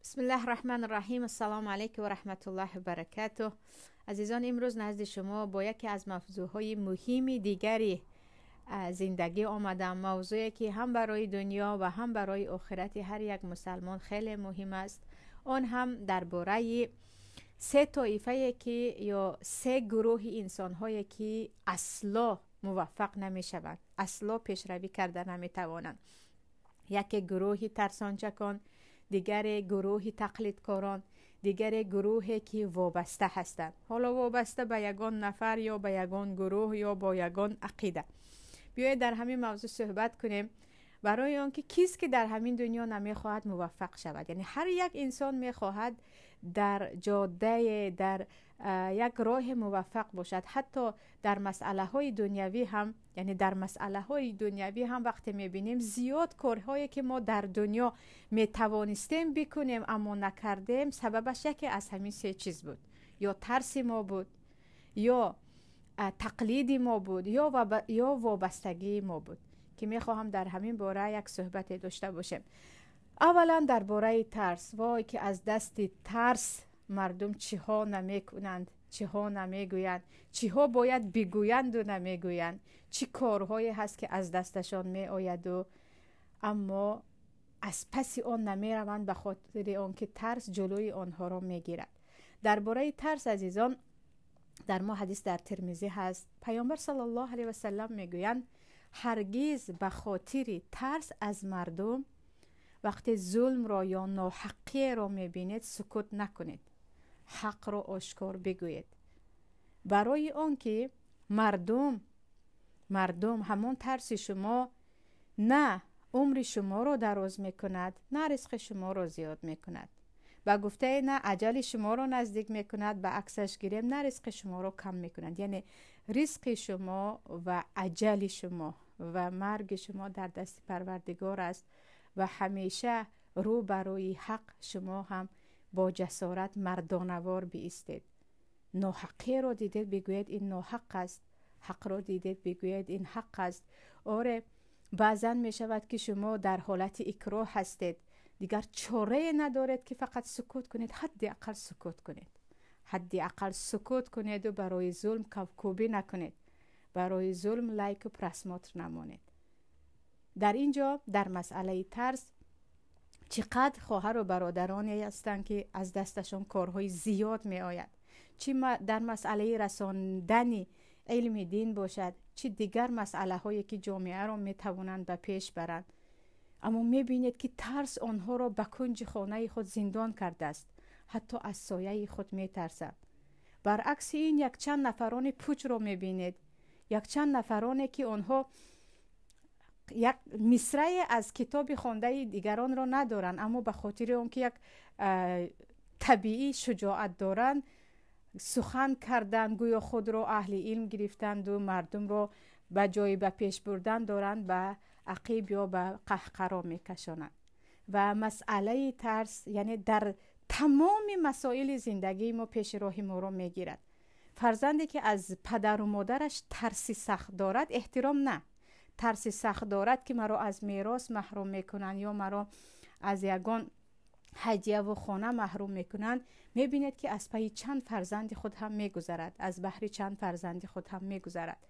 بسم الله الرحمن الرحیم. السلام علیکم و رحمت الله و برکاته. عزیزان، امروز نزد شما با یکی از موضوعهای مهم دیگری زندگی آمدم. موضوعی که هم برای دنیا و هم برای آخرت هر یک مسلمان خیلی مهم است. آن هم درباره سه طایفه که یا سه گروه انسان‌هایی که اصلا موفق نمی‌شوند، اصلا پیشروی کرده نمی‌توانند. یک گروه ترسانچکان، دیگر گروه تقلیدکاران، دیگر گروهی که وابسته هستند. حالا وابسته به یگان نفر یا به یگان گروه یا با یگان عقیده. بیایید در همین موضوع صحبت کنیم، برای آنکه کیست که در همین دنیا نمیخواهد موفق شود. یعنی هر یک انسان میخواهد در جاده، در یک راه موفق باشد. حتی در مسئله های دنیوی هم، یعنی در مسئله های دنیوی هم وقتی میبینیم زیاد کارهایی که ما در دنیا میتوانستیم بکنیم اما نکردیم، سببش یکی از همین سه چیز بود: یا ترس ما بود، یا تقلید ما بود، یا وابستگی ما بود، که میخواهم در همین باره یک صحبت داشته باشیم. اولا درباره ترس. وای که از دست ترس مردم چی ها نمی کنند، چی ها نمی گویند، چی ها باید بگویند و نمی گویند، چی کارهایی هست که از دستشان می آید و اما از پس آن نمی روند، به خاطر آن که ترس جلوی آنها را می گیرد. درباره ترس عزیزان، در ما حدیث در ترمذی هست، پیامبر صلی الله علیه و سلم می گویند هرگز به خاطر ترس از مردم وقتی ظلم را یا ناحقی را میبینید سکوت نکنید، حق را آشکار بگویید. برای آنکه مردم همون ترس شما نه عمر شما را دراز میکند، نه رزق شما را زیاد میکند. با گفته نه اجل شما را نزدیک میکند، به عکسش گیریم نه رزق شما را کم میکند. یعنی رزق شما و اجل شما و مرگ شما در دست پروردگار است و همیشه رو برای حق شما هم با جسارت مردانوار بایستید. ناحقی را دیدید بگویید این ناحق است، حق را دیدید بگویید این حق است. آره، بعضا می شود که شما در حالت اکراه هستید، دیگر چاره ندارید که فقط سکوت کنید. حداقل سکوت کنید، حداقل سکوت کنید و برای ظلم کوبی نکنید، برای ظلم لایک و پرسماتر نمانید. در اینجا در مسئله ترس چقدر خواهر و برادرانی هستند که از دستشون کارهای زیاد می آید، چی در مسئله رساندن علم دین باشد، چی دیگر مسئله هایی که جامعه را می توانند به پیش برند، اما می بینید که ترس آنها را به کنج خانه خود زندان کرده است. حتی از سایه خود می ترسند. برعکس این یک چند نفران پوچ را می بینید، یک چند نفرانی که آنها یک مصرع از کتاب خوانده دیگران را ندارن، اما به خاطر اونکه یک طبیعی شجاعت دارن سخن کردن، گویا خود را اهل علم گرفتند و مردم را به جای به پیش بردن دارند به عقیب یا به قهقرا میکشانند. و مسئله ترس یعنی در تمام مسائل زندگی ما پیش راه ما را میگیرد. فرزندی که از پدر و مادرش ترسی سخت دارد، احترام نه، ترسی سخت دارد که مرا از میراث محروم میکنن یا مرا از یگان هدیه و خانه محروم میکنن، میبینید که از پای چند فرزند خود هم میگذرد، از بحر چند فرزند خود هم میگذرد.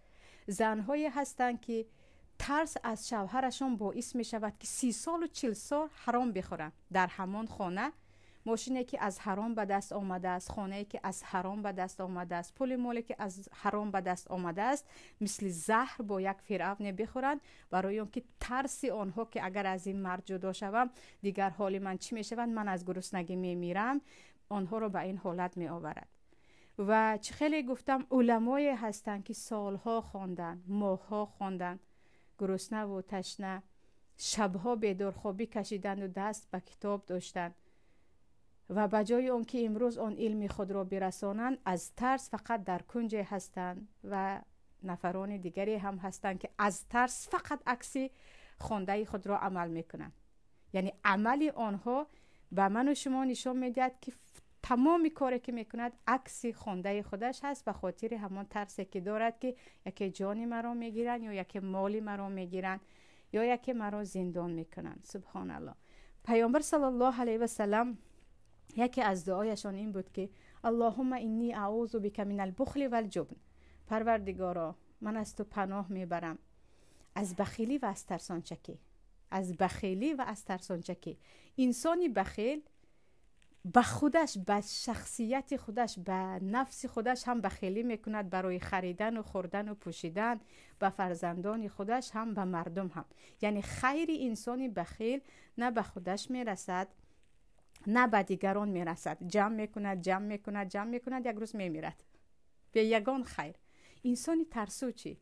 زنهایی هستند که ترس از شوهرشون باعث میشود که 30 سال و 40 سال حرام بخورن در همان خانه. ماشینی که از حرام به دست آمده است، خانه‌ای که از حرام به دست آمده است، پول مالی که از حرام به دست آمده است، مثل زهر با یک فرعون بخورند، برای اینکه ترس آنها که اگر از این مرد جدا شوم دیگر حال من چی میشود، من از گرسنگی میمیرم، آنها رو به این حالت می آورد. و چه خیلی گفتم علمای هستند که سالها خواندن، ماهها خواندن، گرسنه و تشنه شبها بیدار خوابی کشیدند و دست به کتاب داشتند و بجای اون که امروز آن علم خود را برسانند، از ترس فقط در کنج هستند. و نفران دیگری هم هستند که از ترس فقط عکس خوانده خود را عمل میکنند. یعنی عمل آنها به من و شما نشان میدهد که تمام کاری که میکند عکس خوانده خودش هست، به خاطر همان ترسی که دارد که یکی جان مرا میگیرن یا یکی مالی مرا میگیرن یا یکی مرا زندان میکنن. سبحان الله. پیامبر صلی الله علیه و سلم یکی از دعایشان این بود که اللهم انی اعوذ بک من البخل والجبن، پروردگارا من از تو پناه میبرم از بخیلی و از ترسانچکی. از بخیلی و از ترسانچکی. انسانی بخیل به خودش، به شخصیت خودش، به نفس خودش هم بخیلی میکند، برای خریدن و خوردن و پوشیدن، به فرزندان خودش هم، به مردم هم. یعنی خیر انسانی بخیل نه به خودش میرسد نه به دیگران میرسد. جمع میکند، یک روز میمیرد به یگان خیر. انسانی ترسو چی؟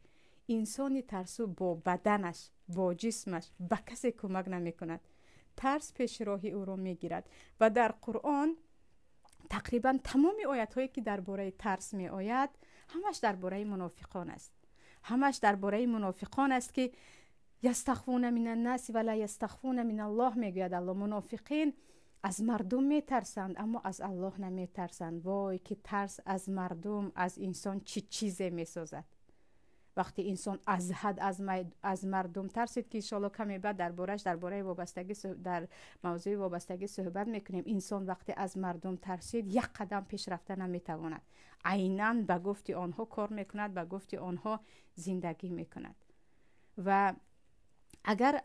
انسانی ترسو با بدنش، با جسمش به کسی کمک نمی کند. ترس پیش راهی او را می گیرد. و در قرآن تقریبا تمام آیت هایی که درباره ترس می آید همش درباره منافقان است. همش درباره منافقان است که یستخفون من الناس ولا یستخفون من الله. میگوید الله منافقین از مردم میترسند اما از الله نمیترسند. وای که ترس از مردم، از انسان چی چیزی میسازد. وقتی انسان از حد از مردم ترسید که انشاءالله کمی بعد درباره وابستگی در موضوع وابستگی صحبت میکنیم. انسان وقتی از مردم ترسید یک قدم پیش رفته نمیتواند. عیناً به گفت آنها کار میکند، به گفت آنها زندگی میکند. و اگر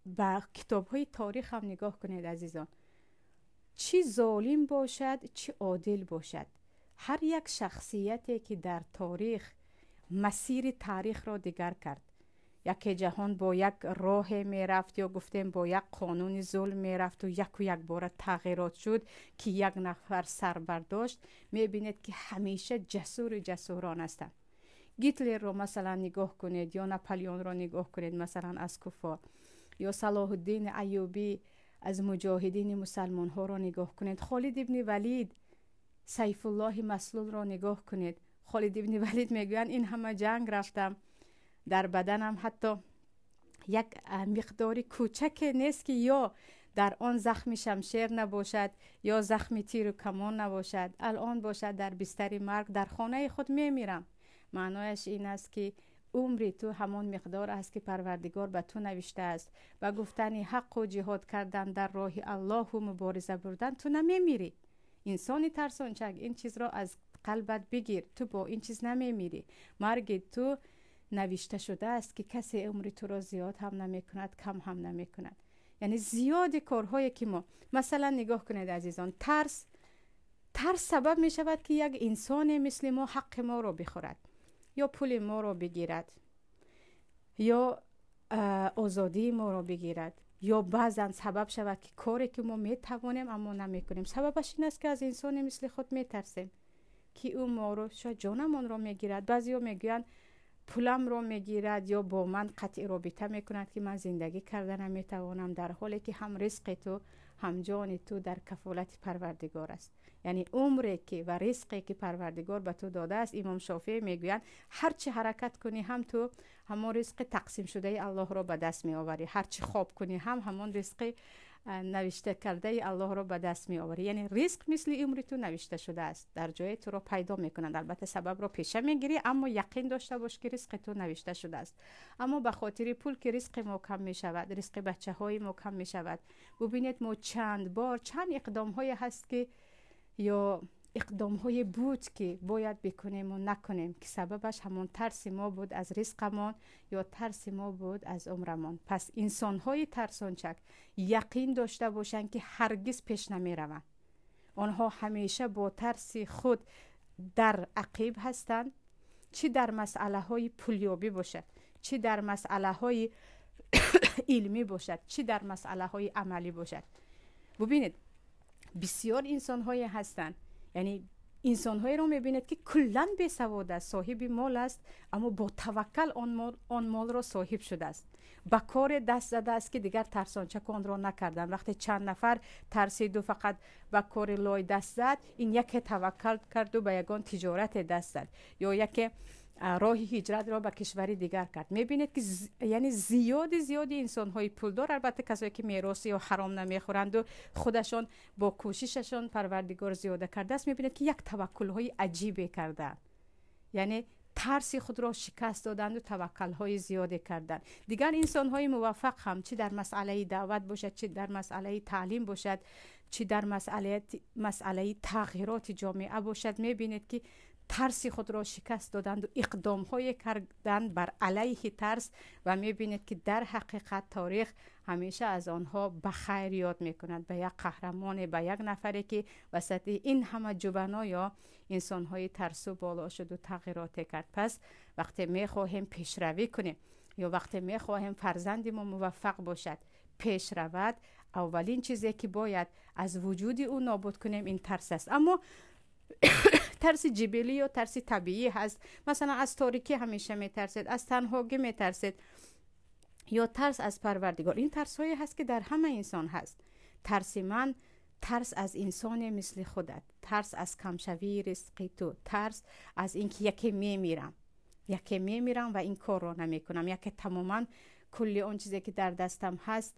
به کتاب های تاریخ هم نگاه کنید عزیزان، چی ظالم باشد چی عادل باشد، هر یک شخصیتی که در تاریخ مسیر تاریخ را دیگر کرد، یکی جهان با یک راه می رفت یا گفتیم با یک قانون ظلم می رفت و یک بار تغییرات شد که یک نفر سر برداشت، می بینید که همیشه جسوران هستند. گیتلر رو مثلا نگاه کنید یا ناپلیون رو نگاه کنید مثلا از کفار، یا صلاح الدین ایوبی از مجاهدین مسلمان ها رو نگاه کنید، خالد ابن ولید، سیف الله مسلول رو نگاه کنید. خالد ابن ولید میگوین این همه جنگ رفتم، در بدنم حتی یک مقداری کوچک نیست که یا در آن زخم شمشیر نباشد یا زخم تیر و کمان نباشد، الان باشد در بستر مرگ در خانه خود میمیرم. معنایش این است که عمری تو همان مقدار است که پروردگار به تو نوشته است. و گفتن حق و جهاد کردن در راه الله و مبارزه بردن، تو نمیمیری. انسانی ترسانچک این چیز را از قلبت بگیر، تو با این چیز نمیمیری. مرگ تو نوشته شده است که کسی عمر تو را زیاد هم نمی کند کم هم نمی کند. یعنی زیاد کارهایی که ما مثلا نگاه کنید عزیزان، ترس سبب می شود که یک انسان مثل ما حق ما را بخورد یا پول ما را بگیرد یا آزادی ما را بگیرد، یا بعضا سبب شود که کاری که ما می توانیم اما نمی کنیم. سببش این است که از انسان مثل خود می ترسیم که او ما رو شاید جانمان رو میگیرد. بعضی ها میگوین پولم رو میگیرد یا با من قطع رابطه میکند که من زندگی کردن نمیتوانم، در حالی که هم رزق تو هم جان تو در کفالت پروردگار است. یعنی عمری که و رزقی که پروردگار به تو داده است، امام شافعی میگویند هر چی حرکت کنی هم تو همون رزق تقسیم شده الله را به دست می آوری، هر چی خواب کنی هم همون رزق نوشته کرده الله را به دست می آوری. یعنی رزق مثل عمر تو نوشته شده است، در جای تو را پیدا میکنند. البته سبب را پیشه میگیری اما یقین داشته باش که رزق تو نوشته شده است. اما به خاطر پول که رزق ما کم می شود، رزق بچه های ما کم می شود. ببینید ما چند اقدام های هست که یا اقدام های بود که باید بکنیم و نکنیم که سببش همون ترس ما بود از رزقمان یا ترس ما بود از عمرمان. پس انسان های ترسانچک یقین داشته باشند که هرگز پیش نمی روند. آنها همیشه با ترس خود در عقیب هستند، چی در مسئله های پولیابی باشد، چی در مسئله های علمی باشد، چی در مسئله های عملی باشد. ببینید بسیار انسان های هستند، یعنی انسان هایی رو میبینید که کلن بی سواد است، صاحب مال است اما با توکل آن مال را صاحب شده است، با کار دست زده است که دیگر ترسانچک آن را نکردن. وقتی چند نفر ترسید و فقط با کار لای دست زد، این یکی توکل کرد و به یگان تجارت دست زد، یا یکی راه هجرت را به کشوری دیگر کرد. میبینید که یعنی زیادی انسان های پولدار، البته کسایی که میراثی یا حرام نمیخورند و خودشان با کوشششان پروردگار زیاده کرده است، میبینید که یک توکل های عجیبی کردن، یعنی ترس خود را شکست دادند و توکل های زیاده کردند. دیگر انسان های موفق هم چه در مسئله دعوت باشد، چه در مسئله تعلیم باشد، چی در مسئله تغییرات جامعه باشد، میبینید که ترس خود را شکست دادند و اقدام های کردند بر علیه ترس و میبینید که در حقیقت تاریخ همیشه از آنها به خیر یاد میکند، به یک قهرمان، به یک نفری که وسط این همه جبنا یا انسان های ترسو بالا شد و تغییرات کرد. پس وقتی میخواهیم پیشروی کنیم یا وقتی میخواهیم فرزند ما موفق باشد، پیش رود، اولین چیزی که باید از وجود او نابود کنیم این ترس است. اما ترس جبلی یا ترس طبیعی هست. مثلا از تاریکی همیشه میترسید، از تنهایی میترسید، یا ترس از پروردگار. این ترس هایی هست که در همه انسان هست. ترس من، ترس از انسان مثل خودت، ترس از کمشوی رزق تو، ترس از اینکه یکی میمیرم و این کار رو نمیکنم، یکی تماما کلی اون چیزی که در دستم هست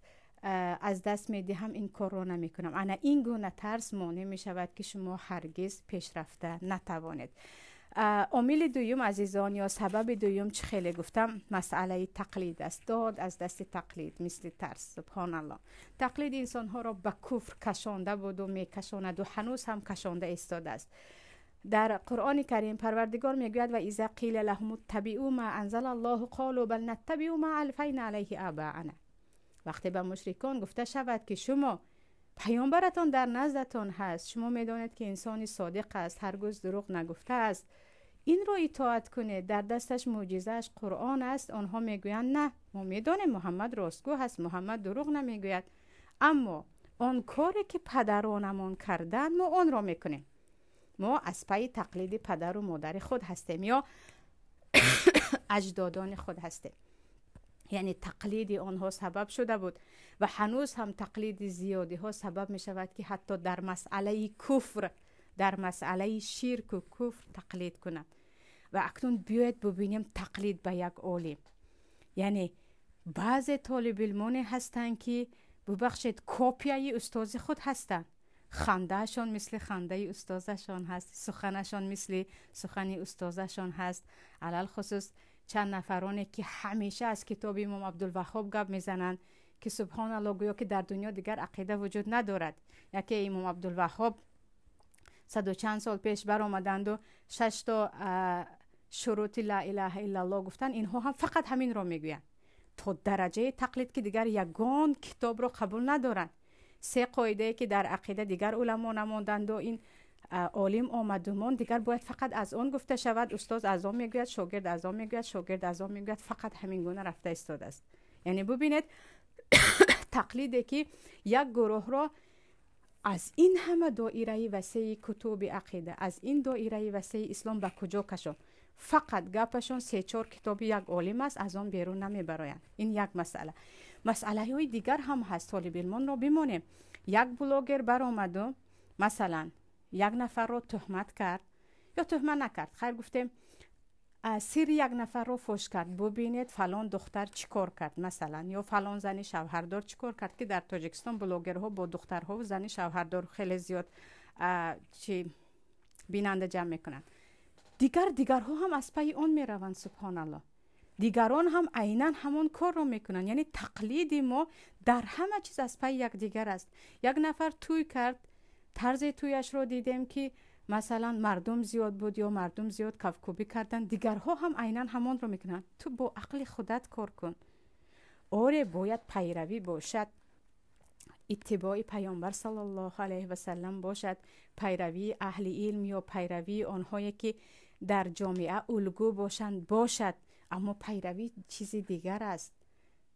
از دست میدهم، این کار رو نمیکنم. انا این گونه ترس مانع میشود که شما هرگز پیشرفته نتوانید. عامل دوم عزیزان یا سبب دوم چه خیلی گفتم مسئله تقلید است. داد از دست تقلید مثل ترس. سبحان الله، تقلید انسان ها را به کفر کشانده بود و میکشاند و هنوز هم کشانده ایستاده است. در قرآن کریم پروردگار میگوید و اذا قیل لهم اتبعوا ما انزل الله قالوا بل نتبع ما الفینا علیه آباءنا. وقتی به مشرکان گفته شود که شما پیامبرتان در نزدتان هست، شما میدانید که انسانی صادق است، هرگز دروغ نگفته است، این را اطاعت کنید، در دستش معجزه‌اش قرآن است. آنها میگویند نه، ما میدانیم محمد راستگو هست، محمد دروغ نمیگوید، اما آن کاری که پدرانمان کردند ما آن را میکنیم. ما از پای تقلید پدر و مادر خود هستیم یا اجدادان خود هستیم. یعنی تقلید آنها سبب شده بود و هنوز هم تقلید زیادی ها سبب می شود که حتی در مسئله کفر، در مسئله شرک و کفر تقلید کنند. و اکنون بیاید ببینیم تقلید به یک عالم. یعنی بعض طالب علمان هستند که ببخشید کاپیای استاد خود هستند، خندهشان مثل خنده استادشان هست، سخنشان مثل سخن استادشان هست. علل خصوص چند نفرانی که همیشه از کتاب امام عبدالوهاب گپ میزنند که سبحان الله گویا که در دنیا دیگر عقیده وجود ندارد. یکی امام عبدالوهاب 100 و چند سال پیش بر آمدند و 6 تا شروط لا اله الا الله گفتن، اینها هم فقط همین را میگویند، تا درجه تقلید که دیگر یگان کتاب را قبول ندارند. 3 قاعده که در عقیده دیگر علما نماندند و این عالم آمد و من دیگر باید فقط از آن گفته شود. استاد از آن میگوید، شاگرد از آن میگوید، شاگرد از آن میگوید، فقط همین گونه رفته استاد است. یعنی ببینید تقلیدی که یک گروه را از این همه دایره وسیع کتب عقیده، از این دایره وسیع اسلام به کجا کشون؟ فقط گپشون 3-4 کتاب یک عالم است، از آن بیرون نمیبرایند. این یک مسئله. مسئله های دیگر هم هست. طالب علمان را بمانیم، یک بلاگر برآمد و مثلا یک نفر رو تهمت کرد یا تهمت نکرد، خیر گفتیم سر یک نفر رو فوش کرد، ببینید فلان دختر چیکار کرد مثلا، یا فلان زن شوهردار چیکار کرد، که در تاجیکستان بلاگرها با دخترها و زن شوهردار خیلی زیاد بیننده جمع میکنند. دیگرها هم از پای اون میروند. سبحان الله، دیگران هم عیناً همون کار رو میکنن. یعنی تقلید ما در همه چیز از پای یک دیگر است. یک نفر توی کرد، طرز تویش رو دیدیم که مثلا مردم زیاد بود یا مردم زیاد کفکوبی کردن، دیگرها هم عیناً همون رو میکنن. تو با عقل خودت کار کن. آره باید پیروی باشد، اتباع پیامبر صلی الله علیه و سلم باشد، پیروی اهل علم یا پیروی آنهایی که در جامعه الگو باشد، اما پیروی چیزی دیگر است،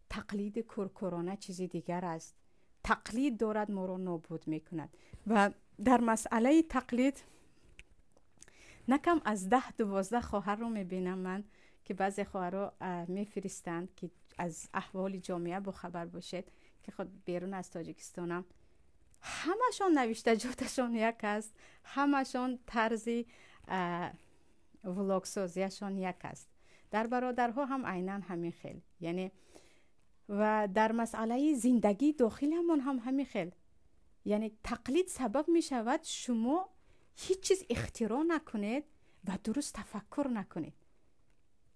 تقلید کرکرانه چیزی دیگر است. تقلید دارد ما رو نابود میکند. و در مسئله تقلید نکم از 10-12 خواهر رو میبینم من که بعضی خواهر رو میفرستند که از احوال جامعه با خبر باشید، که خود بیرون از تاجیکستانم، همشون نوشته جاتشون یک است، همشون طرزی ولاگ سازیشون یک است. در برادرها هم عیناً همین خیل. یعنی و در مسئله زندگی داخل هم همین خیل. یعنی تقلید سبب می شود شما هیچ چیز اختراع نکنید و درست تفکر نکنید.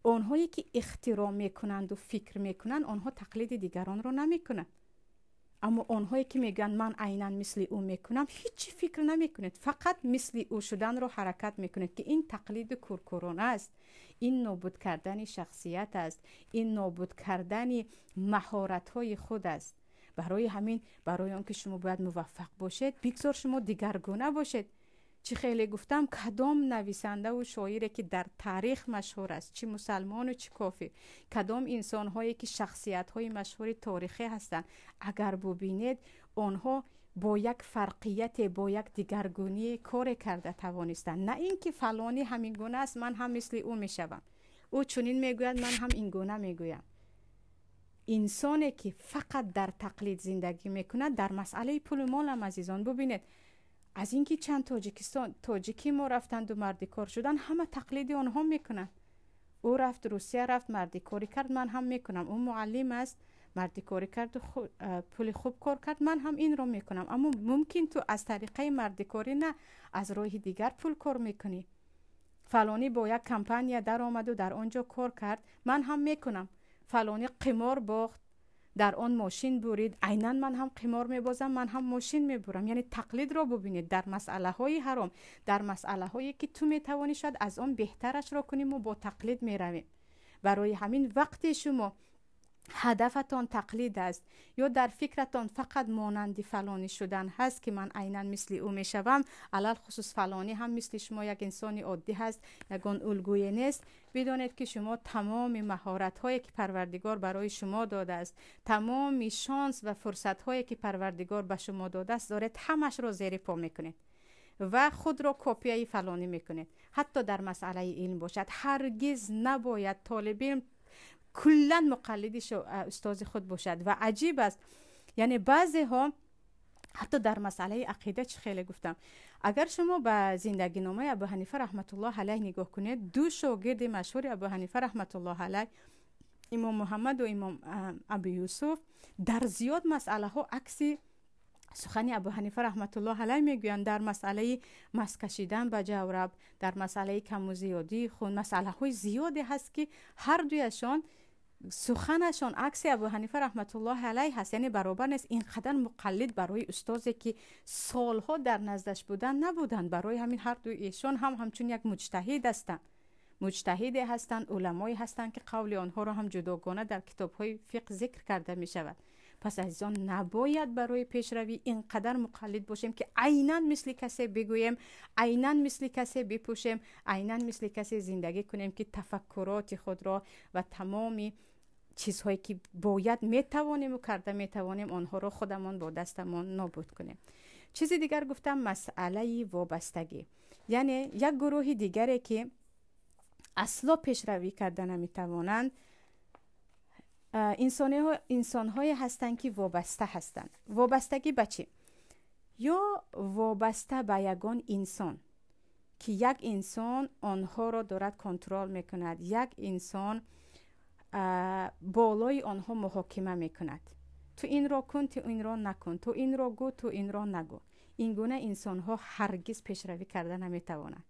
آنهایی که اختراع میکنند و فکر میکنند، آنها تقلید دیگران رو نمیکنند. اما آنهایی که میگن من عیناً مثل او میکنم، هیچ فکر نمیکنید، فقط مثل او شدن رو حرکت میکنید که این تقلید کورکورانه است. این نابود کردن شخصیت است، این نابود کردن مهارت های خود است. برای همین، برای آنکه شما باید موفق باشید، بگذار شما دیگرگونه باشید. چی خیلی گفتم، کدام نویسنده و شاعری که در تاریخ مشهور است، چی مسلمان و چی کافر، کدام انسان هایی که شخصیت های مشهور تاریخی هستند، اگر ببینید آنها با یک فرقیت، با یک دیگرگونی کار کرده توانستند. نه اینکه فلانی همین گونه است من هم مثل او میشوم، او چنین میگوید من هم این گونه میگویم. انسانی که فقط در تقلید زندگی میکنه، در مسئله پول مال هم عزیزان ببینید، از اینکه چند تاجیکی ما رفتند و مردی کار شدن، همه تقلید آنها میکنن. او رفت روسیه، رفت مردی کاری کرد، من هم میکنم. اون معلم است، مردی کاری کرد و پول خوب کار کرد، من هم این رو میکنم. اما ممکن تو از طریقه مردی کاری نه، از راه دیگر پول کار میکنی. فلانی با یک کمپانی در آمد و در آنجا کار کرد، من هم میکنم. فلانی قمار باخت، در آن ماشین برید، عیناً من هم قمار میبازم، من هم ماشین میبرم. یعنی تقلید را ببینید در مسئله های حرام، در مسئله هایی که تو میتوانی شاید از آن بهترش را کنیم و با تقلید میرویم. برای همین وقتی شما هدفتان تقلید است یا در فکرتان فقط مانند فلانی شدن هست که من عیناً مثل او میشوم، علل خصوص فلانی هم مثل شما یک انسان عادی هست، یگان الگوی نیست، بدانید که شما تمام مهارت هایی که پروردگار برای شما داده است، تمام شانس و فرصت هایی که پروردگار به شما داده است، دارید همش را زیر پا میکنید و خود را کپی فلانی میکنید. حتی در مسئله علم باشد، هرگز نباید طالب علم کلا مقلد استاد خود باشد. و عجیب است، یعنی بعضی ها حتی در مسئله عقیده، چه خیلی گفتم، اگر شما به زندگی نامه ابو حنیفه رحمت الله علیه نگاه کنید، دو شاگرد مشهور ابو حنیفه رحمت الله علیه، امام محمد و امام ابو یوسف، در زیاد مسئله ها عکسی سخنی ابو حنیفه رحمت الله علیه میگویند. در مسئله مس کشیدن به جورب، در مسئله کم و زیادی خون، مسئله های زیادی هست که هر دویشان سخنشان عکس ابو حنیفه رحمت الله علیه هست. یعنی برابر نیست. اینقدر مقلد برای استادی که سالها در نزدش بودن نبودند. برای همین هر دو ایشان هم همچون یک مجتهد هستند، مجتهد هستند، علمایی هستند که قول آنها را هم جداگانه در کتاب‌های فقه ذکر کرده می شود. پس عزیزان نباید برای پیشروی اینقدر مقلد باشیم که عیناً مثل کسی بگوییم، عیناً مثل کسی بپوشیم، عیناً مثل کسی زندگی کنیم که تفکرات خود را و تمامی چیزهایی که باید میتوانیم و کرده میتوانیم آنها را خودمان با دستمان نابود کنیم. چیزی دیگر گفتم، مسئله وابستگی، یعنی یک گروه دیگری که اصلا پیشروی کرده نمیتوانند، انسان‌های هستند که وابسته هستند. وابستگی به چی؟ یا وابسته به یگان انسان که یک انسان آنها را دارد کنترل میکند، یک انسان بالای آنها محاکمه میکند، تو این را کن، تو این را نکن، تو این را گو، تو این را نگو. این گونه انسان‌ها هرگز پیشروی کرده نمیتوانند،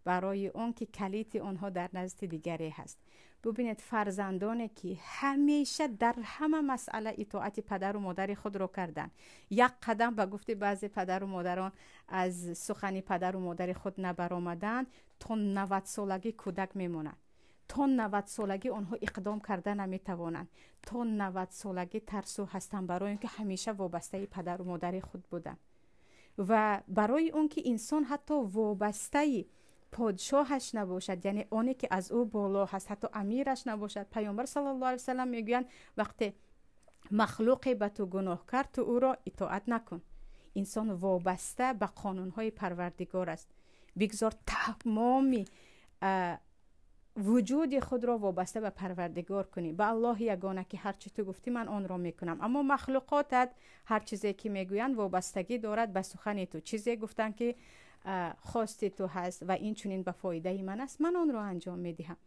برای آن که کلیت آنها در نزد دیگری هست. ببینید فرزندانی که همیشه در همه مسئله اطاعت پدر و مادر خود را کردند، یک قدم به گفت بعضی پدر و مادران از سخن پدر و مادر خود نبرآمدند، تا 90 سالگی کودک میمونند، تا 90 سالگی آنها اقدام کرده نمیتوانند، تا 90 سالگی ترسو هستند، برای اینکه همیشه وابسته پدر و مادر خود بودند. و برای اون که انسان حتی وابسته پادشاهش نباشد، یعنی اونی که از او بالا هست، حتی امیرش نباشد، پیامبر صلی الله علیه و سلم میگویند وقتی مخلوقی به تو گناه کرد، تو او را اطاعت نکن. انسان وابسته به قانونهای پروردگار است. بگذار تمامی وجود خود را وابسته به پروردگار کنی، به الله یگانه که هر چی تو گفتی من آن را میکنم. اما مخلوقاتت هر چیزی که میگویند وابستگی دارد به سخن تو. چیزی گفتن که خواست تو هست و این چنین به فایده من است، من آن را انجام میدهم.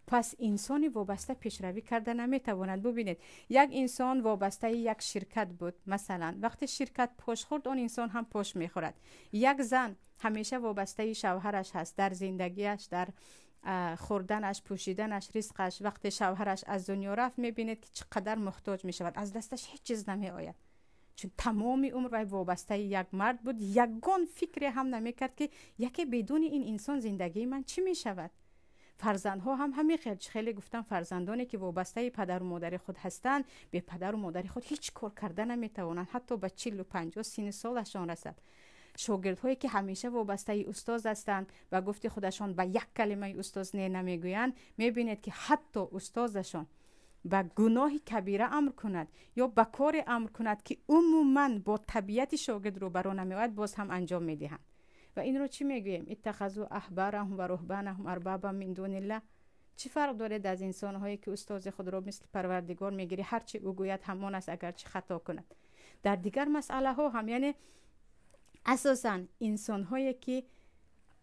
پس انسانی وابسته پیشروی کرده نمیتواند. ببینید یک انسان وابسته یک شرکت بود، مثلا وقتی شرکت پاش خورد، اون انسان هم پاش میخورد. یک زن همیشه وابسته شوهرش هست در زندگیش، در خوردنش، پوشیدنش، رزقش. وقتی شوهرش از دنیا رفت، میبینید که چقدر محتاج میشود، از دستش هیچ چیز نمی آید. چون تمام عمر وی وابسته یک مرد بود، یگان فکری هم نمیکرد که یکی بدون این انسان زندگی من چی میشود. فرزندها هم همین خیلی گفتم فرزندانی که وابسته پدر و مادر خود هستند به پدر و مادر خود هیچ کار کردن نمیتوانند، حتی به 40 و 50 سن سالشان رسد. شاگردهایی که همیشه وابسته استاد هستند و گفته خودشان به یک کلمه استاد نه نمیگویند، میبینید که حتی استادشان به گناه کبیره امر کند یا به کار امر کند که عموما با طبیعت شاگرد رو برو نمیاد، باز هم انجام میدهند. و این رو چی میگوییم؟ اتخذوا احبارهم و رهبانهم اربابا من دون الله. چی فرق دارد از انسان هایی که استاد خود را مثل پروردگار میگیری، هر چی او گوید همان است اگر چی خطا کند. در دیگر مسئله ها هم، یعنی اساسا انسان هایی که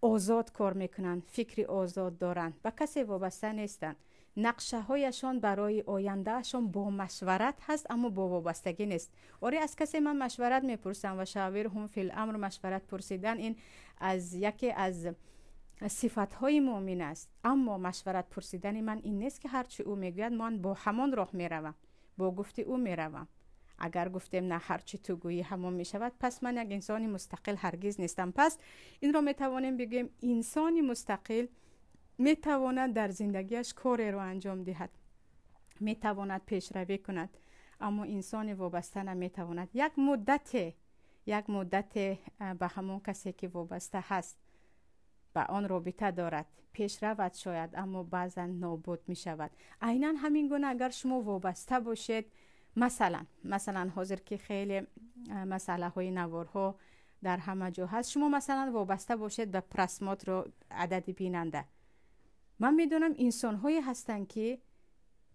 آزاد کار میکنند، فکری آزاد دارند، به کسی وابسته نیستند، نقشه هایشان برای آینده شان با مشورت هست اما با وابستگی نیست. آره از کسی من مشورت میپرسم و شاورهم فی الامر، مشورت پرسیدن این از یکی از صفت های مؤمن است، اما مشورت پرسیدن من این نیست که هرچی او میگوید من با همان راه میروم، با گفته او میروم. اگر گفتیم نه هرچی تو گویی همون میشود، پس من یک انسانی مستقل هرگز نیستم. پس این رو میتوانیم بگیم انسانی مستقل میتواند در زندگیش کاری رو انجام دهد، میتواند پیشروی کند، اما انسان وابسته نمیتواند. یک مدت به همون کسی که وابسته هست به آن رابطه دارد، پیش رود شاید، اما بعضا نابود می شود. عیناً همین گونه اگر شما وابسته باشید، مثلا حاضر که خیلی مسئله های نوارها در همه جا هست، شما مثلا وابسته باشید به پرسمات رو عدد بیننده. من میدونم انسان هایی هستن که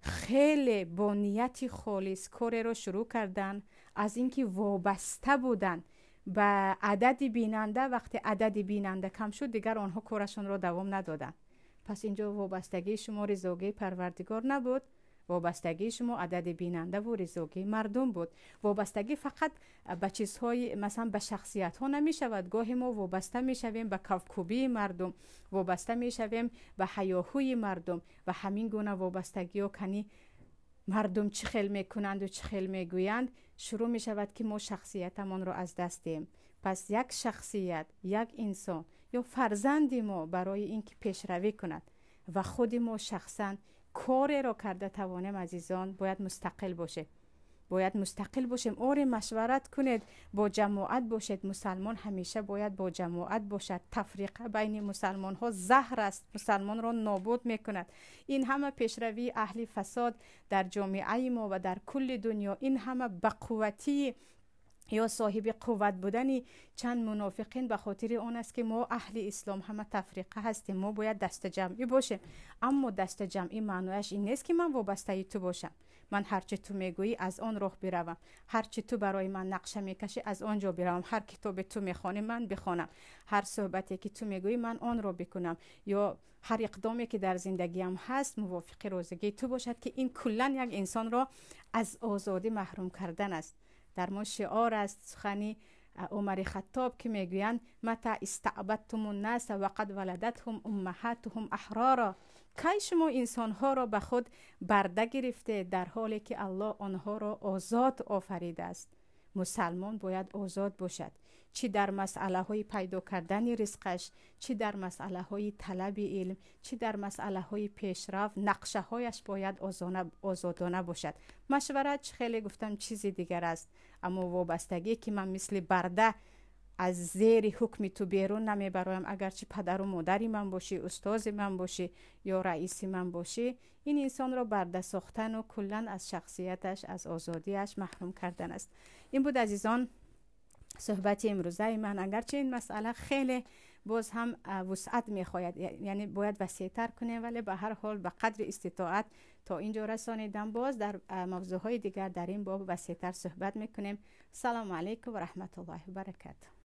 خیلی با نیتی خالص کار رو شروع کردن، از اینکه وابسته بودن به عدد بیننده، وقتی عدد بیننده کم شد دیگر آنها کارشون رو دوام ندادن. پس اینجا وابستگی شما رضاگی پروردگار نبود، وابستگی شما عدد بیننده و رضاگی مردم بود. وابستگی فقط به چیزهای مثلا به شخصیت ها نمی شود. گاهی ما وابسته می شویم به کوکبی مردم، وابسته می شویم به هیاهوی مردم و همین گونه وابستگی ها کنی مردم چه خیل میکنند و چه خیل میگویند، شروع می شود که ما شخصیتمان رو از دست دهیم. پس یک شخصیت، یک انسان یا فرزند ما برای اینکه پیشروی کند و خود ما شخصا کاری را کرده توانیم عزیزان، باید مستقل باشه. باید مستقل باشیم. آره مشورت کنید، با جماعت باشید. مسلمان همیشه باید با جماعت باشد. تفریقه بین مسلمان ها زهر است، مسلمان را نابود میکند. این همه پیشروی اهل فساد در جامعه ما و در کل دنیا، این همه بقوتی یا صاحب قوت بودنی چند منافقین به خاطر اون است که ما اهل اسلام همه تفریقه هستیم. ما باید دست جمعی باشیم. اما دست جمعی معنیش این نیست که من وابسته تو باشم، من هرچی تو میگویی از آن راه بروم، هرچی تو برای من نقشه میکشی از آنجا بروم، هر کتاب تو میخوانی من بخوانم، هر صحبتی که تو میگویی من آن را بکنم، یا هر اقدامی که در زندگیم هست موافق روزگی تو باشد، که این کلا یک انسان را از آزادی محروم کردن است. در ما شعار است سخنی عمر خطاب که میگویند متى استعبدتم الناس وقد ولدتهم امهاتهم احرارا. کی شما انسانها را به خود برده گرفته در حالی که الله آنها را آزاد آفریده است. مسلمان باید آزاد باشد، چی در مسئله های پیدا کردن رزقش، چی در مسئله های طلب علم، چی در مسئله های پیشرفت، نقشه هایش باید آزادانه باشد. مشورت خیلی گفتم چیزی دیگر است، اما وابستگی که من مثل برده از زیر حکم تو بیرون نمیبرایم، اگرچه پدر و مادری من باشی، استاد من باشی یا رئیس من باشی، این انسان را برده ساختن و کلا از شخصیتش، از آزادیش محروم کردن است. این بود عزیزان صحبت امروزه من. اگرچه این مسئله خیلی باز هم وسعت میخواید، یعنی باید وسیع‌تر کنیم، ولی به هر حال به قدر استطاعت تا اینجا رسانیدم. باز در موضوعهای دیگر در این باب وسیع‌تر صحبت میکنیم. سلام علیکم و رحمت الله و برکاته.